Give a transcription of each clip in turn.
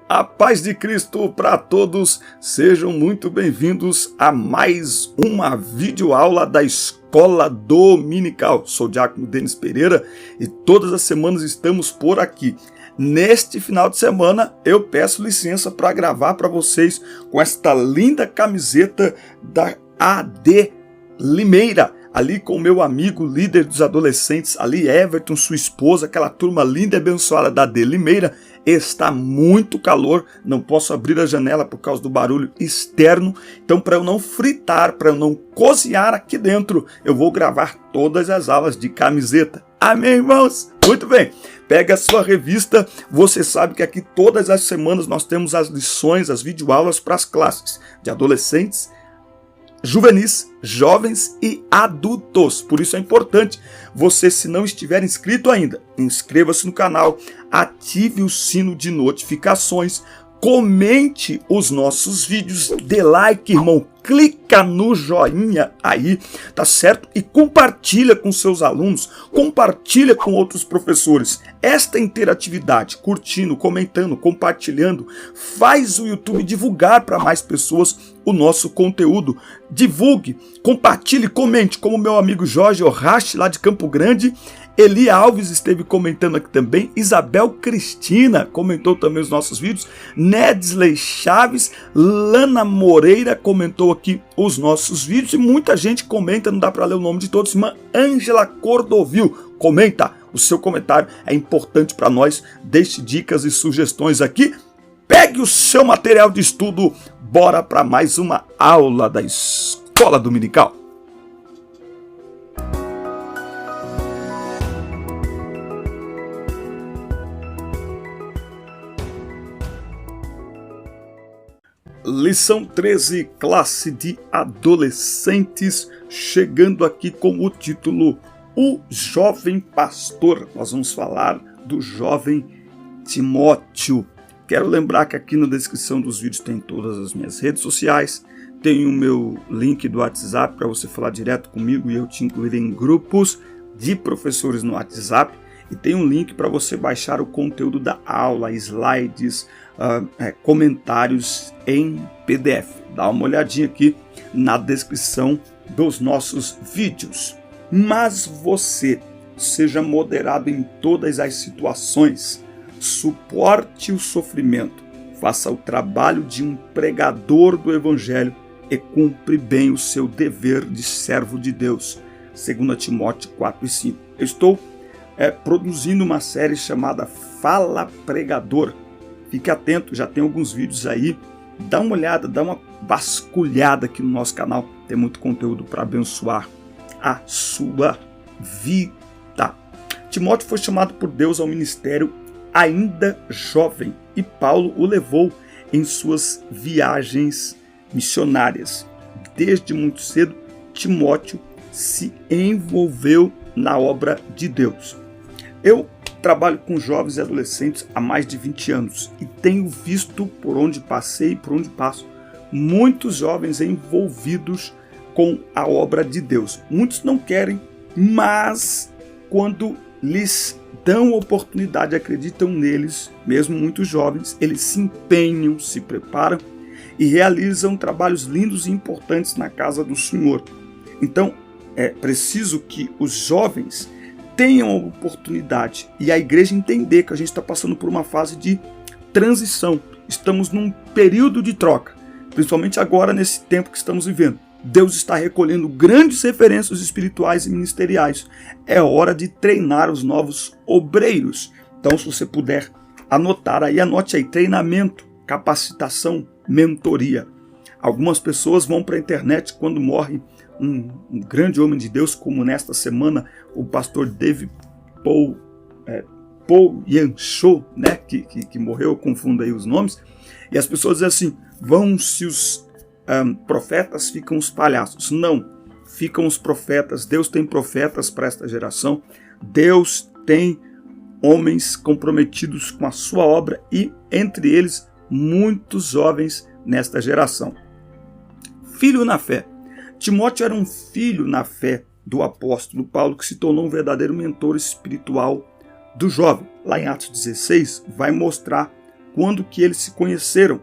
A paz de Cristo para todos, sejam muito bem-vindos a mais uma videoaula da Escola Dominical. Sou o Diácono Denis Pereira e todas as semanas estamos por aqui. Neste final de semana eu peço licença para gravar para vocês com esta linda camiseta da AD Limeira, ali com o meu amigo líder dos adolescentes, ali Everton, sua esposa, aquela turma linda e abençoada da AD Limeira. Está muito calor, não posso abrir a janela por causa do barulho externo, então para eu não fritar, para eu não cozinhar aqui dentro, eu vou gravar todas as aulas de camiseta. Amém, irmãos? Muito bem, pega a sua revista, você sabe que aqui todas as semanas nós temos as lições, as videoaulas para as classes de adolescentes, juvenis, jovens e adultos. Por isso é importante você, se não estiver inscrito ainda, inscreva-se no canal, ative o sino de notificações, comente os nossos vídeos, dê like, irmão, clica no joinha aí, tá certo? E compartilha com seus alunos, compartilha com outros professores. Esta interatividade, curtindo, comentando, compartilhando, faz o YouTube divulgar para mais pessoas o nosso conteúdo. Divulgue, compartilhe, comente, como meu amigo Jorge Orrache, lá de Campo Grande. Eli Alves esteve comentando aqui também, Isabel Cristina comentou também os nossos vídeos, Nedsley Chaves, Lana Moreira comentou aqui os nossos vídeos e muita gente comenta, não dá para ler o nome de todos, irmã Ângela Cordovil comenta, o seu comentário é importante para nós, deixe dicas e sugestões aqui, pegue o seu material de estudo, bora para mais uma aula da Escola Dominical. Lição 13, classe de adolescentes, chegando aqui com o título O Jovem Pastor. Nós vamos falar do jovem Timóteo. Quero lembrar que aqui na descrição dos vídeos tem todas as minhas redes sociais, tem o meu link do WhatsApp para você falar direto comigo e eu te incluir em grupos de professores no WhatsApp. E tem um link para você baixar o conteúdo da aula, slides, comentários em PDF. Dá uma olhadinha aqui na descrição dos nossos vídeos. Mas você seja moderado em todas as situações, suporte o sofrimento, faça o trabalho de um pregador do Evangelho e cumpre bem o seu dever de servo de Deus. 2 Timóteo 4:5. Eu estou produzindo uma série chamada Fala Pregador. Fique atento, já tem alguns vídeos aí. Dá uma olhada, dá uma vasculhada aqui no nosso canal. Tem muito conteúdo para abençoar a sua vida. Timóteo foi chamado por Deus ao ministério ainda jovem e Paulo o levou em suas viagens missionárias. Desde muito cedo, Timóteo se envolveu na obra de Deus. Eu trabalho com jovens e adolescentes há mais de 20 anos e tenho visto por onde passei e por onde passo muitos jovens envolvidos com a obra de Deus. Muitos não querem, mas quando lhes dão oportunidade, acreditam neles, mesmo muitos jovens, eles se empenham, se preparam e realizam trabalhos lindos e importantes na casa do Senhor. Então, é preciso que os jovens tenham a oportunidade e a igreja entender que a gente está passando por uma fase de transição. Estamos num período de troca, principalmente agora nesse tempo que estamos vivendo. Deus está recolhendo grandes referências espirituais e ministeriais. É hora de treinar os novos obreiros. Então, se você puder anotar aí, anote aí, treinamento, capacitação, mentoria. Algumas pessoas vão para a internet quando morre um grande homem de Deus, como nesta semana o pastor David Paul Yancho, né, que morreu, eu confundo aí os nomes, e as pessoas dizem assim, vão-se os profetas, ficam os palhaços. Não, ficam os profetas. Deus tem profetas para esta geração, Deus tem homens comprometidos com a sua obra e, entre eles, muitos jovens nesta geração. Filho na fé. Timóteo era um filho na fé do apóstolo Paulo, que se tornou um verdadeiro mentor espiritual do jovem. Lá em Atos 16, vai mostrar quando que eles se conheceram,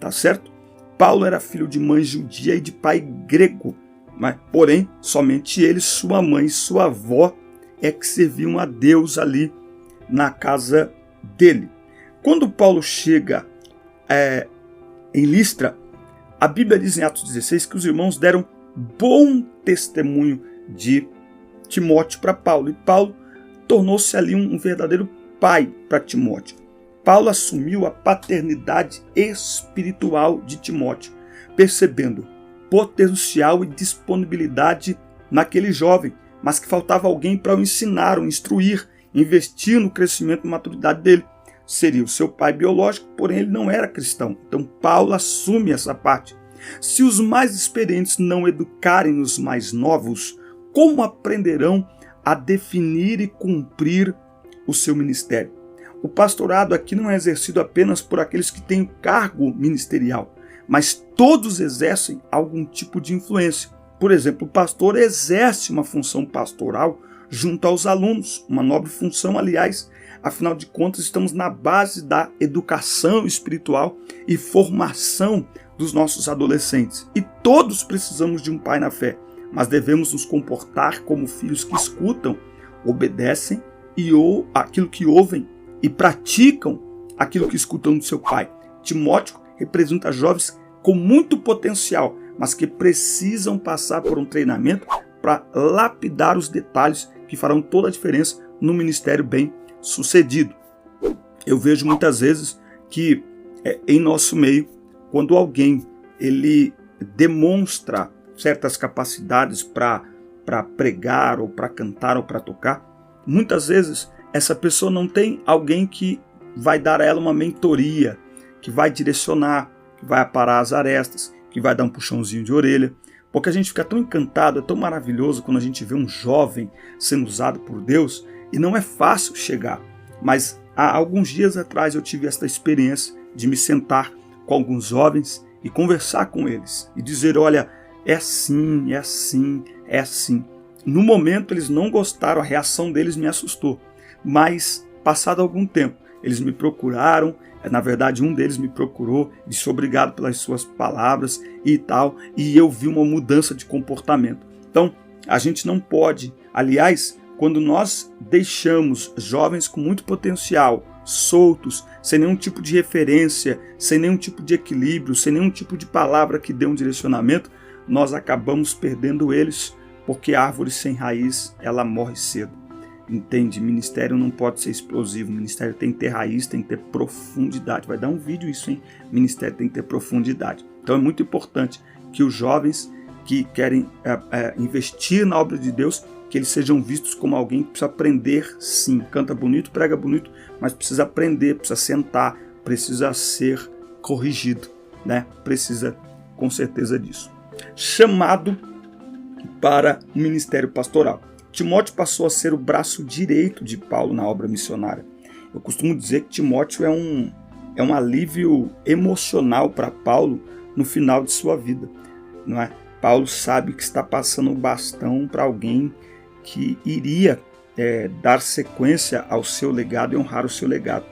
tá certo? Paulo era filho de mãe judia e de pai grego, mas, porém, somente ele, sua mãe e sua avó é que serviam a Deus ali na casa dele. Quando Paulo chega em Listra, a Bíblia diz em Atos 16 que os irmãos deram bom testemunho de Timóteo para Paulo, e Paulo tornou-se ali um verdadeiro pai para Timóteo. Paulo assumiu a paternidade espiritual de Timóteo, percebendo potencial e disponibilidade naquele jovem, mas que faltava alguém para o ensinar, o instruir, investir no crescimento e maturidade dele. Seria o seu pai biológico, porém ele não era cristão. Então Paulo assume essa parte. Se os mais experientes não educarem os mais novos, como aprenderão a definir e cumprir o seu ministério? O pastorado aqui não é exercido apenas por aqueles que têm o cargo ministerial, mas todos exercem algum tipo de influência. Por exemplo, o pastor exerce uma função pastoral junto aos alunos, uma nobre função, aliás. Afinal de contas, estamos na base da educação espiritual e formação dos nossos adolescentes. E todos precisamos de um pai na fé, mas devemos nos comportar como filhos que escutam, obedecem aquilo que ouvem e praticam aquilo que escutam do seu pai. Timóteo representa jovens com muito potencial, mas que precisam passar por um treinamento para lapidar os detalhes que farão toda a diferença no ministério bem sucedido. Eu vejo muitas vezes que em nosso meio, quando alguém ele demonstra certas capacidades para pregar ou para cantar ou para tocar, muitas vezes essa pessoa não tem alguém que vai dar a ela uma mentoria, que vai direcionar, que vai aparar as arestas, que vai dar um puxãozinho de orelha, porque a gente fica tão encantado, é tão maravilhoso quando a gente vê um jovem sendo usado por Deus, e não é fácil chegar. Mas há alguns dias atrás eu tive essa experiência de me sentar com alguns jovens e conversar com eles e dizer, olha, é assim, é assim, é assim. No momento eles não gostaram, a reação deles me assustou, mas passado algum tempo eles me procuraram, na verdade um deles me procurou, disse obrigado pelas suas palavras e tal, e eu vi uma mudança de comportamento. Então a gente não pode, aliás, quando nós deixamos jovens com muito potencial, soltos, sem nenhum tipo de referência, sem nenhum tipo de equilíbrio, sem nenhum tipo de palavra que dê um direcionamento, nós acabamos perdendo eles, porque a árvore sem raiz, ela morre cedo. Entende? Ministério não pode ser explosivo, ministério tem que ter raiz, tem que ter profundidade. Vai dar um vídeo isso, hein? Ministério tem que ter profundidade. Então é muito importante que os jovens que querem investir na obra de Deus, que eles sejam vistos como alguém que precisa aprender, sim. Canta bonito, prega bonito, mas precisa aprender, precisa sentar, precisa ser corrigido, né? Precisa com certeza disso. Chamado para o ministério pastoral. Timóteo passou a ser o braço direito de Paulo na obra missionária. Eu costumo dizer que Timóteo é um alívio emocional para Paulo no final de sua vida, não é? Paulo sabe que está passando o bastão para alguém que iria dar sequência ao seu legado e honrar o seu legado.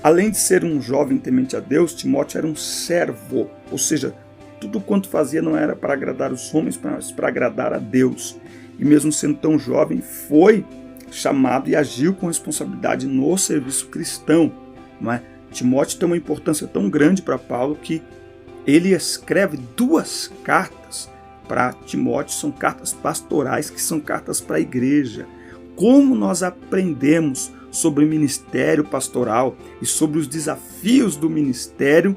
Além de ser um jovem temente a Deus, Timóteo era um servo, ou seja, tudo quanto fazia não era para agradar os homens, mas para agradar a Deus. E mesmo sendo tão jovem, foi chamado e agiu com responsabilidade no serviço cristão, não é? Timóteo tem uma importância tão grande para Paulo que ele escreve 2 cartas para Timóteo, são cartas pastorais, que são cartas para a igreja. Como nós aprendemos sobre o ministério pastoral e sobre os desafios do ministério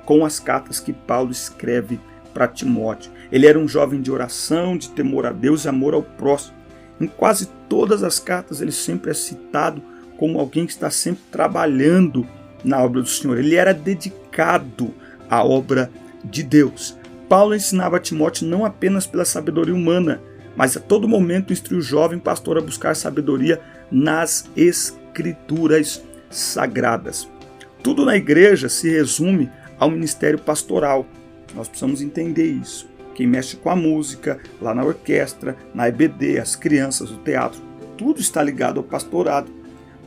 com as cartas que Paulo escreve para Timóteo. Ele era um jovem de oração, de temor a Deus e amor ao próximo. Em quase todas as cartas ele sempre é citado como alguém que está sempre trabalhando na obra do Senhor. Ele era dedicado à obra de Deus. Paulo ensinava a Timóteo não apenas pela sabedoria humana, mas a todo momento instruiu o jovem pastor a buscar sabedoria nas Escrituras Sagradas. Tudo na igreja se resume ao ministério pastoral. Nós precisamos entender isso. Quem mexe com a música, lá na orquestra, na EBD, as crianças, o teatro, tudo está ligado ao pastorado.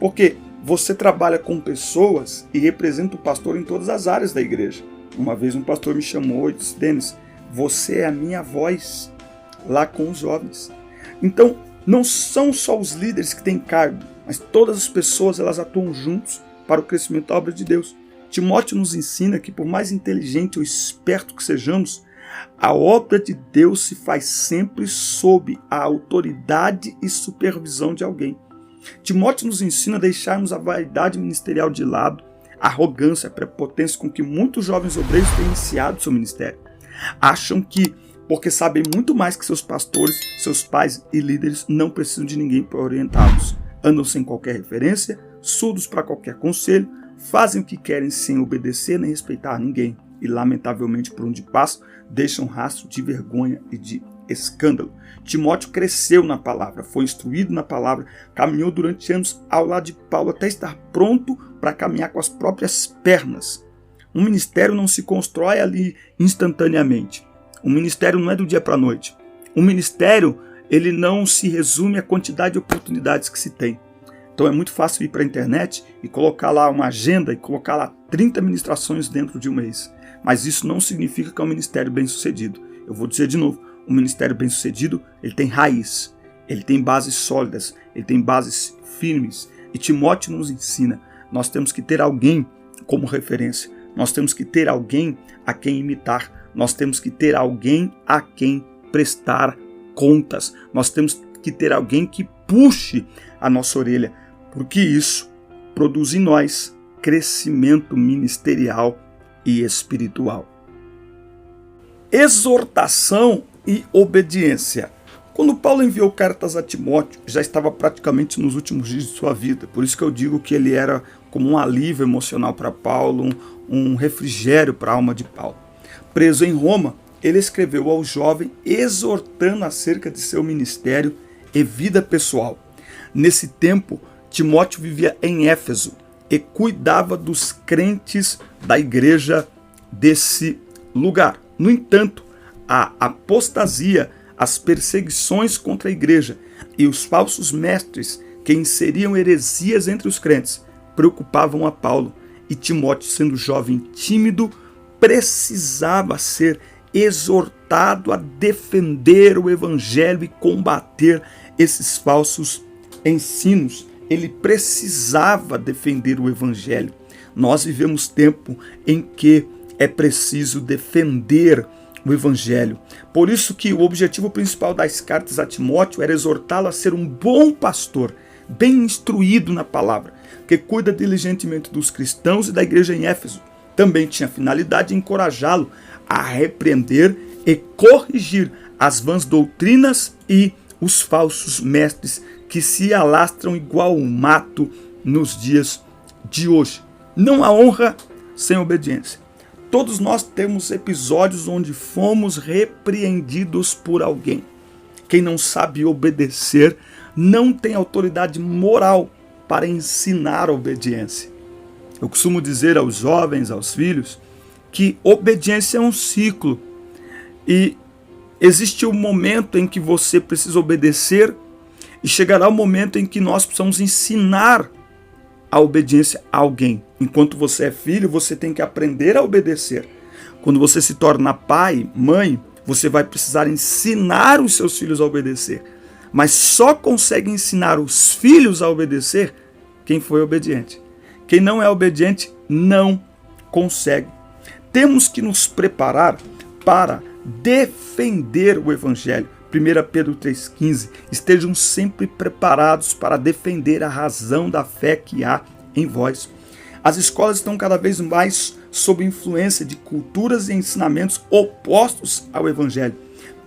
Porque você trabalha com pessoas e representa o pastor em todas as áreas da igreja. Uma vez um pastor me chamou e disse: Denis, você é a minha voz lá com os jovens. Então, não são só os líderes que têm cargo, mas todas as pessoas, elas atuam juntos para o crescimento da obra de Deus. Timóteo nos ensina que, por mais inteligente ou esperto que sejamos, a obra de Deus se faz sempre sob a autoridade e supervisão de alguém. Timóteo nos ensina a deixarmos a vaidade ministerial de lado, a arrogância, a prepotência com que muitos jovens obreiros têm iniciado seu ministério. Acham que, porque sabem muito mais que seus pastores, seus pais e líderes, não precisam de ninguém para orientá-los. Andam sem qualquer referência, surdos para qualquer conselho, fazem o que querem sem obedecer nem respeitar ninguém. E, lamentavelmente, por onde passam, deixam rastro de vergonha e de escândalo. Timóteo cresceu na palavra, foi instruído na palavra, caminhou durante anos ao lado de Paulo até estar pronto para caminhar com as próprias pernas. Um ministério não se constrói ali instantaneamente. Um ministério não é do dia para a noite. Um ministério, ele não se resume à quantidade de oportunidades que se tem. Então é muito fácil ir para a internet e colocar lá uma agenda e colocar lá 30 ministrações dentro de um mês. Mas isso não significa que é um ministério bem-sucedido. Eu vou dizer de novo, um ministério bem-sucedido, ele tem raiz, ele tem bases sólidas, ele tem bases firmes. E Timóteo nos ensina, nós temos que ter alguém como referência, nós temos que ter alguém a quem imitar, nós temos que ter alguém a quem prestar contas, nós temos que ter alguém que puxe a nossa orelha, porque isso produz em nós crescimento ministerial e espiritual. Exortação e obediência. Quando Paulo enviou cartas a Timóteo, já estava praticamente nos últimos dias de sua vida. Por isso que eu digo que ele era como um alívio emocional para Paulo, um refrigério para a alma de Paulo. Preso em Roma, ele escreveu ao jovem exortando acerca de seu ministério e vida pessoal. Nesse tempo, Timóteo vivia em Éfeso e cuidava dos crentes da igreja desse lugar. No entanto, a apostasia, as perseguições contra a igreja e os falsos mestres que inseriam heresias entre os crentes preocupavam a Paulo, e Timóteo, sendo jovem tímido, precisava ser exortado a defender o evangelho e combater esses falsos ensinos. Ele precisava defender o evangelho. Nós vivemos tempo em que é preciso defender o evangelho. Por isso que o objetivo principal das cartas a Timóteo era exortá-lo a ser um bom pastor, bem instruído na palavra, que cuida diligentemente dos cristãos e da igreja em Éfeso. Também tinha a finalidade de encorajá-lo a repreender e corrigir as vãs doutrinas e os falsos mestres que se alastram igual o mato nos dias de hoje. Não há honra sem obediência. Todos nós temos episódios onde fomos repreendidos por alguém. Quem não sabe obedecer não tem autoridade moral para ensinar a obediência. Eu costumo dizer aos jovens, aos filhos, que obediência é um ciclo. E existe um momento em que você precisa obedecer e chegará o momento em que nós precisamos ensinar a obediência a alguém. Enquanto você é filho, você tem que aprender a obedecer. Quando você se torna pai, mãe, você vai precisar ensinar os seus filhos a obedecer. Mas só consegue ensinar os filhos a obedecer quem foi obediente. Quem não é obediente não consegue. Temos que nos preparar para defender o evangelho. 1 Pedro 3,15, estejam sempre preparados para defender a razão da fé que há em vós. As escolas estão cada vez mais sob influência de culturas e ensinamentos opostos ao evangelho.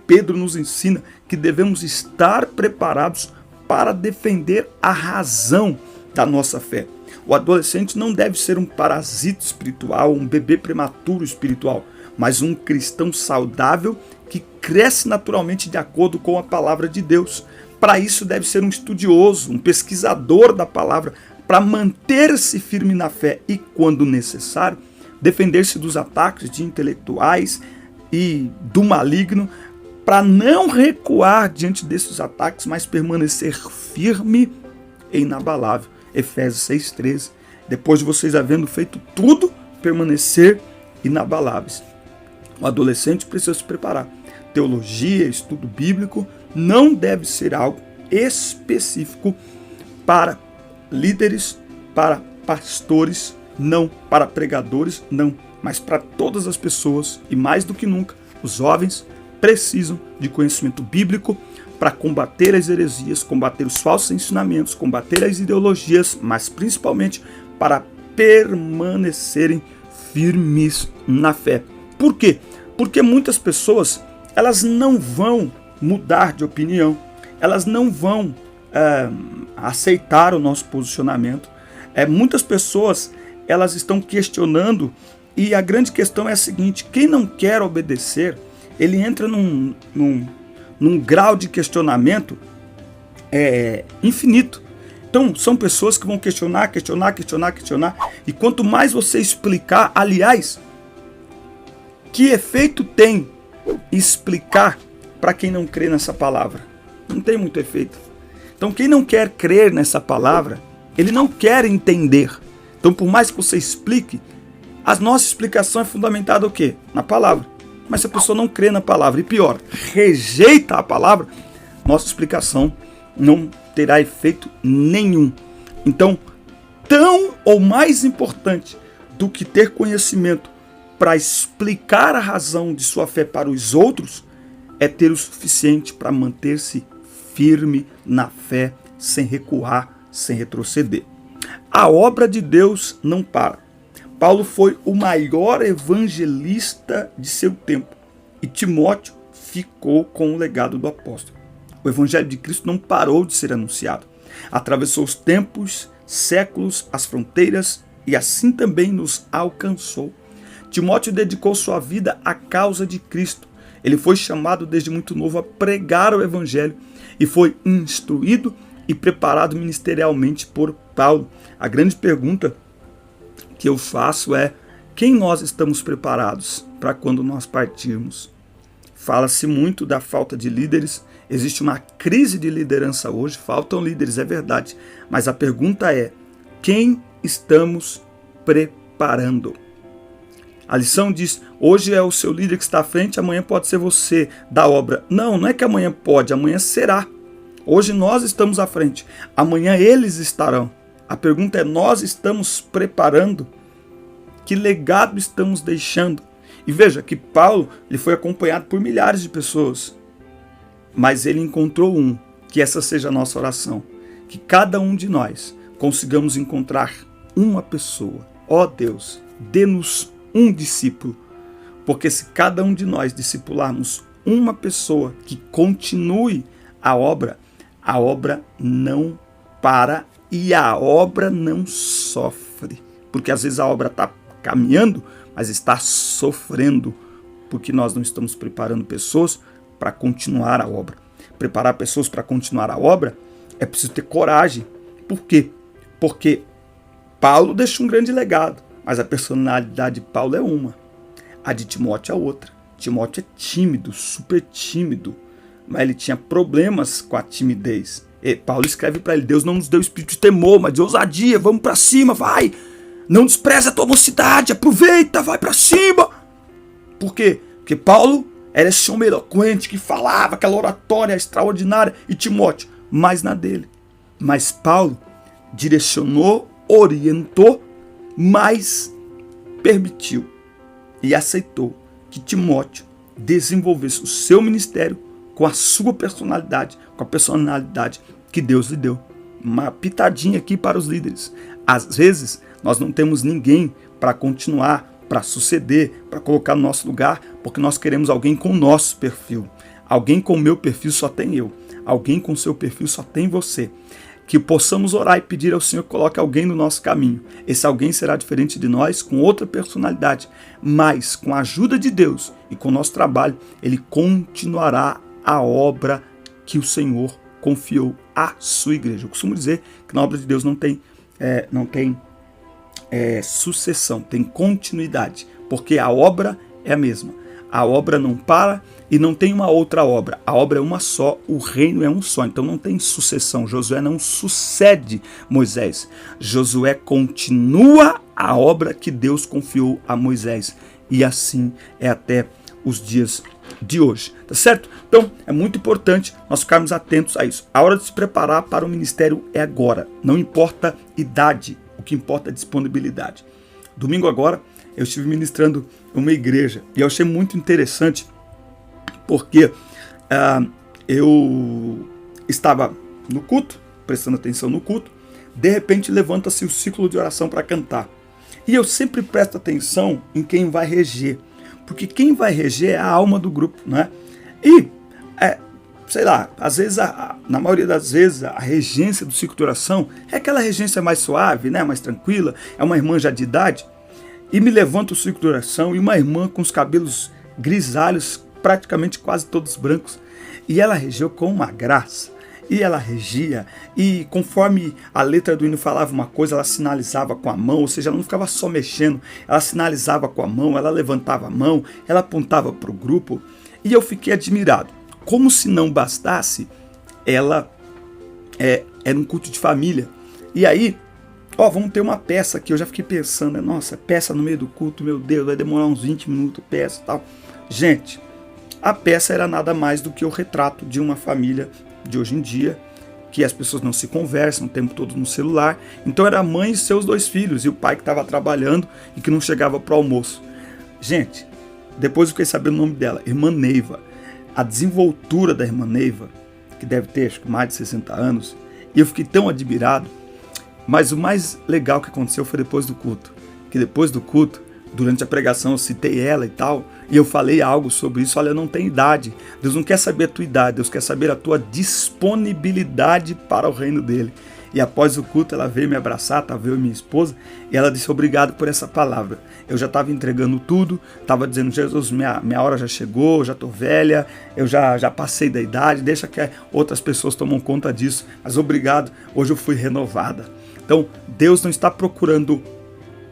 Pedro nos ensina que devemos estar preparados para defender a razão da nossa fé. O adolescente não deve ser um parasita espiritual, um bebê prematuro espiritual, mas um cristão saudável que cresce naturalmente de acordo com a palavra de Deus. Para isso deve ser um estudioso, um pesquisador da palavra, para manter-se firme na fé e, quando necessário, defender-se dos ataques de intelectuais e do maligno, para não recuar diante desses ataques, mas permanecer firme e inabalável. Efésios 6,13. Depois de vocês havendo feito tudo, permanecer inabaláveis. O adolescente precisa se preparar. Teologia, estudo bíblico, não deve ser algo específico para líderes, para pastores, não, para pregadores, não, mas para todas as pessoas. E mais do que nunca, os jovens precisam de conhecimento bíblico para combater as heresias, combater os falsos ensinamentos, combater as ideologias, mas principalmente para permanecerem firmes na fé. Por quê? Porque muitas pessoas, elas não vão mudar de opinião, elas não vão aceitar o nosso posicionamento. Muitas pessoas, elas estão questionando, e a grande questão é a seguinte: quem não quer obedecer, ele entra num grau de questionamento infinito. Então, são pessoas que vão questionar, e quanto mais você explicar, aliás, que efeito tem explicar para quem não crê nessa palavra? Não tem muito efeito. Então, quem não quer crer nessa palavra, ele não quer entender. Então, por mais que você explique, a nossa explicação é fundamentada o quê? Na palavra. Mas se a pessoa não crê na palavra, e pior, rejeita a palavra, nossa explicação não terá efeito nenhum. Então, tão ou mais importante do que ter conhecimento para explicar a razão de sua fé para os outros, é ter o suficiente para manter-se firme na fé, sem recuar, sem retroceder. A obra de Deus não para. Paulo foi o maior evangelista de seu tempo, e Timóteo ficou com o legado do apóstolo. O evangelho de Cristo não parou de ser anunciado. Atravessou os tempos, séculos, as fronteiras, e assim também nos alcançou. Timóteo dedicou sua vida à causa de Cristo. Ele foi chamado desde muito novo a pregar o evangelho e foi instruído e preparado ministerialmente por Paulo. A grande pergunta que eu faço é: quem nós estamos preparados para quando nós partirmos? Fala-se muito da falta de líderes, existe uma crise de liderança hoje, faltam líderes, é verdade, mas a pergunta é: quem estamos preparando? A lição diz: hoje é o seu líder que está à frente, amanhã pode ser você da obra. Não, não é que amanhã pode, amanhã será. Hoje nós estamos à frente, amanhã eles estarão. A pergunta é: nós estamos preparando? Que legado estamos deixando? E veja que Paulo ele foi acompanhado por milhares de pessoas, mas ele encontrou um, que essa seja a nossa oração, que cada um de nós consigamos encontrar uma pessoa. Ó Deus, dê-nos um discípulo, porque se cada um de nós discipularmos uma pessoa que continue a obra não para e a obra não sofre, porque às vezes a obra está caminhando, mas está sofrendo, porque nós não estamos preparando pessoas para continuar a obra. Preparar pessoas para continuar a obra é preciso ter coragem. Por quê? Porque Paulo deixou um grande legado, mas a personalidade de Paulo é uma, a de Timóteo é outra. Timóteo é tímido, super tímido, mas ele tinha problemas com a timidez. E Paulo escreve para ele: Deus não nos deu espírito de temor, mas de ousadia, vamos para cima, vai! Não despreze a tua mocidade, aproveita, vai para cima! Por quê? Porque Paulo era esse homem eloquente que falava aquela oratória extraordinária, e Timóteo, mais na dele. Mas Paulo direcionou, orientou, mas permitiu e aceitou que Timóteo desenvolvesse o seu ministério com a sua personalidade, com a personalidade que Deus lhe deu. Uma pitadinha aqui para os líderes. Às vezes, nós não temos ninguém para continuar, para suceder, para colocar no nosso lugar, porque nós queremos alguém com o nosso perfil. Alguém com o meu perfil só tem eu. Alguém com o seu perfil só tem você. Que possamos orar e pedir ao Senhor que coloque alguém no nosso caminho. Esse alguém será diferente de nós, com outra personalidade, mas com a ajuda de Deus e com o nosso trabalho, ele continuará a obra que o Senhor confiou à sua igreja. Eu costumo dizer que na obra de Deus não tem sucessão, tem continuidade, porque a obra é a mesma. a obra não para e não tem uma outra obra. A obra é uma só, o reino é um só. Então não tem sucessão. Josué não sucede Moisés. Josué continua a obra que Deus confiou a Moisés. E assim é até os dias de hoje, tá certo? Então é muito importante nós ficarmos atentos a isso. A hora de se preparar para o ministério é agora. Não importa idade, o que importa é disponibilidade. Domingo agora eu estive ministrando em uma igreja e eu achei muito interessante porque eu estava no culto, prestando atenção no culto, de repente levanta-se o ciclo de oração para cantar. E eu sempre presto atenção em quem vai reger, porque quem vai reger é a alma do grupo, né? E, sei lá, às vezes, na maioria das vezes, a regência do ciclo de oração é aquela regência mais suave, né? Mais tranquila, é uma irmã já de idade, e me levanta o ciclo de oração e uma irmã com os cabelos grisalhos, praticamente quase todos brancos, e ela regeu com uma graça, e ela regia, e conforme a letra do hino falava uma coisa, ela sinalizava com a mão, ou seja, ela não ficava só mexendo, ela sinalizava com a mão, ela levantava a mão, ela apontava para o grupo, e eu fiquei admirado. Como se não bastasse, ela era um culto de família, e aí, vamos ter uma peça aqui, eu já fiquei pensando, nossa, peça no meio do culto, meu Deus, vai demorar uns 20 minutos, peça e tal. Gente, a peça era nada mais do que o retrato de uma família de hoje em dia, que as pessoas não se conversam o tempo todo no celular. Então era a mãe e seus 2 filhos, e o pai que estava trabalhando e que não chegava para o almoço. Gente, depois eu fiquei sabendo o nome dela, Irmã Neiva. A desenvoltura da Irmã Neiva, que deve ter acho que mais de 60 anos, e eu fiquei tão admirado. Mas o mais legal que aconteceu foi depois do culto. Que depois do culto, durante a pregação, eu citei ela e tal, e eu falei algo sobre isso. Olha, não tem idade. Deus não quer saber a tua idade, Deus quer saber a tua disponibilidade para o reino dele. E após o culto, ela veio me abraçar, estava eu e minha esposa, e ela disse, obrigado por essa palavra. Eu já estava entregando tudo, estava dizendo, Jesus, minha hora já chegou, já estou velha, eu já passei da idade, deixa que outras pessoas tomam conta disso, mas obrigado, hoje eu fui renovada. Então, Deus não está procurando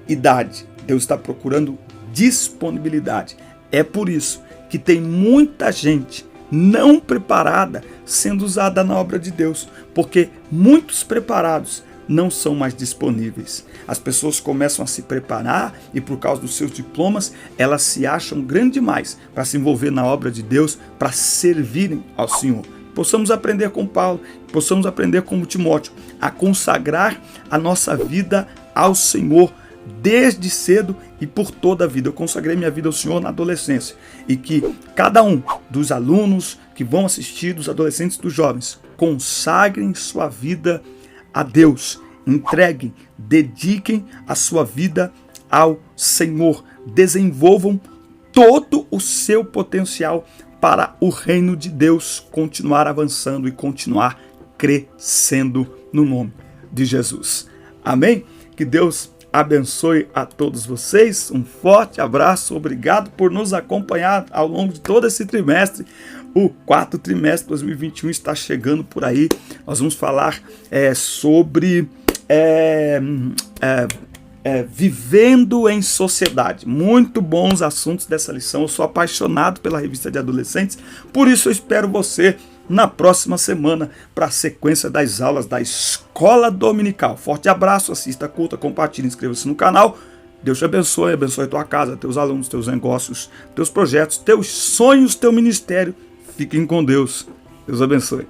idade, Deus está procurando disponibilidade. É por isso que tem muita gente não preparada sendo usada na obra de Deus, porque muitos preparados não são mais disponíveis. As pessoas começam a se preparar e por causa dos seus diplomas, elas se acham grande demais para se envolver na obra de Deus, para servirem ao Senhor. Possamos aprender com Paulo, possamos aprender com Timóteo, a consagrar a nossa vida ao Senhor desde cedo e por toda a vida. Eu consagrei minha vida ao Senhor na adolescência, e que cada um dos alunos que vão assistir, dos adolescentes, dos jovens, consagrem sua vida a Deus, entreguem, dediquem a sua vida ao Senhor, desenvolvam todo o seu potencial para o reino de Deus continuar avançando e continuar crescendo no nome de Jesus. Amém? Que Deus abençoe a todos vocês, um forte abraço, obrigado por nos acompanhar ao longo de todo esse trimestre. O 4º trimestre de 2021 está chegando por aí. Nós vamos falar sobre vivendo em sociedade. Muito bons assuntos dessa lição. Eu sou apaixonado pela revista de adolescentes, por isso eu espero você na próxima semana para a sequência das aulas da Escola Dominical. Forte abraço, assista, curta, compartilhe, inscreva-se no canal. Deus te abençoe, abençoe tua casa, teus alunos, teus negócios, teus projetos, teus sonhos, teu ministério. Fiquem com Deus. Deus abençoe.